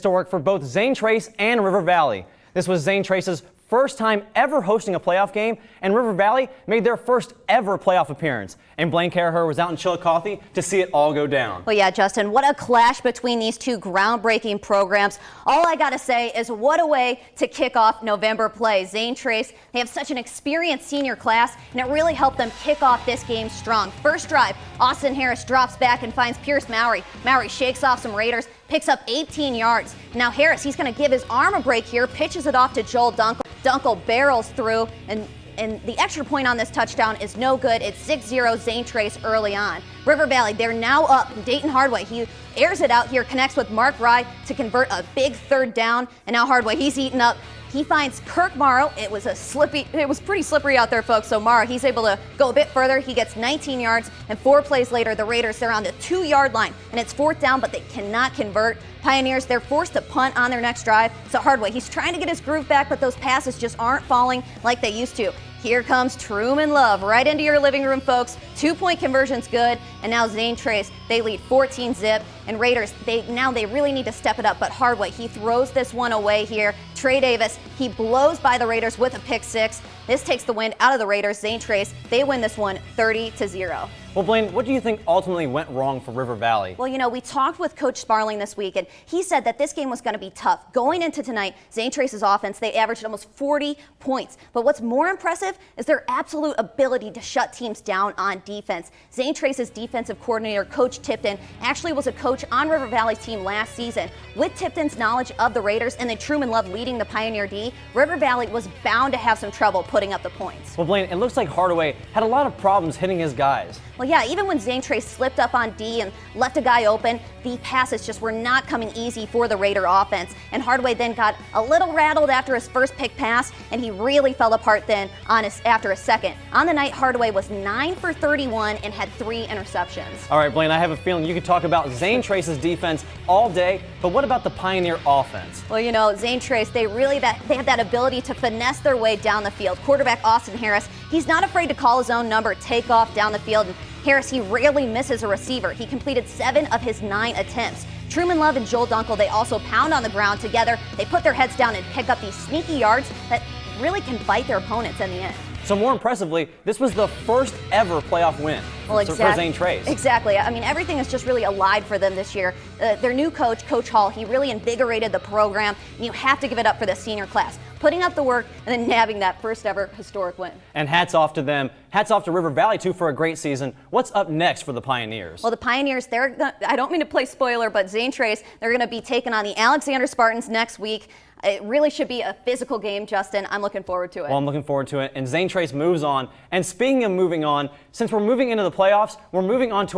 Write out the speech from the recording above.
To work for both Zane Trace and River Valley. This was Zane Trace's first time ever hosting a playoff game, and River Valley made their first ever playoff appearance. And Blaine Carragher was out in Chillicothe to see it all go down. Well, yeah, Justin, what a clash between these two groundbreaking programs. All I got to say is what a way to kick off November play. Zane Trace, they have such an experienced senior class, and it really helped them kick off this game strong. First drive, Austin Harris drops back and finds Pierce Mowry. Mowry shakes off some Raiders, picks up 18 yards. Now Harris, he's going to give his arm a break here, pitches it off to Joel Dunkel. Dunkel barrels through, and the extra point on this touchdown is no good. It's 6-0 Zane Trace early on. River Valley, they're now up. Dayton Hardway, he airs it out here, connects with Mark Rye to convert a big third down, and now Hardway, he's eaten up. He finds Kirk Morrow. It was pretty slippery out there, folks. So Morrow, he's able to go a bit further. He gets 19 yards, and 4 plays later, the Raiders, they're on the 2-yard line, and it's 4th down, but they cannot convert. Pioneers, they're forced to punt on their next drive. So Hardway, he's trying to get his groove back, but those passes just aren't falling like they used to. Here comes Truman Love right into your living room, folks. 2-point conversion's good, and now Zane Trace, they lead 14-zip. And Raiders, they really need to step it up, but Hardway, he throws this one away here. Trey Davis, he blows by the Raiders with a pick six. This takes the wind out of the Raiders. Zane Trace, they win this one 30-0. Well, Blaine, what do you think ultimately went wrong for River Valley? Well, you know, we talked with Coach Sparling this week, and he said that this game was going to be tough. Going into tonight, Zane Trace's offense, they averaged almost 40 points. But what's more impressive is their absolute ability to shut teams down on defense. Zane Trace's defensive coordinator, Coach Tipton, actually was a coach on River Valley's team last season. With Tipton's knowledge of the Raiders and then Truman Love leading the Pioneer D, River Valley was bound to have some trouble putting up the points. Well, Blaine, it looks like Hardaway had a lot of problems hitting his guys. Well, yeah, even when Zane Trace slipped up on D and left a guy open, the passes just were not coming easy for the Raider offense. And Hardaway then got a little rattled after his first pick pass, and he really fell apart then after a second. On the night, Hardaway was 9 for 31 and had 3 interceptions. All right, Blaine, I have a feeling you could talk about Zane Trace's defense all day, but what about the Pioneer offense? Well, you know, Zane Trace, they have that ability to finesse their way down the field. Quarterback Austin Harris, he's not afraid to call his own number, take off down the field. And Harris, he rarely misses a receiver. He completed 7 of his 9 attempts. Truman Love and Joel Dunkel, they also pound on the ground together. They put their heads down and pick up these sneaky yards that really can bite their opponents in the end. So more impressively, this was the first ever playoff win for Zane Trace. Exactly. I mean, everything is just really alive for them this year. Their new coach, Coach Hall, he really invigorated the program. And you have to give it up for the senior class, putting up the work and then nabbing that first ever historic win. And hats off to them. Hats off to River Valley, too, for a great season. What's up next for the Pioneers? Well, the Pioneers, I don't mean to play spoiler, but Zane Trace, they're going to be taking on the Alexander Spartans next week. It really should be a physical game, Justin. I'm looking forward to it. Well, I'm looking forward to it. And Zane Trace moves on. And speaking of moving on, since we're moving into the playoffs, we're moving on to our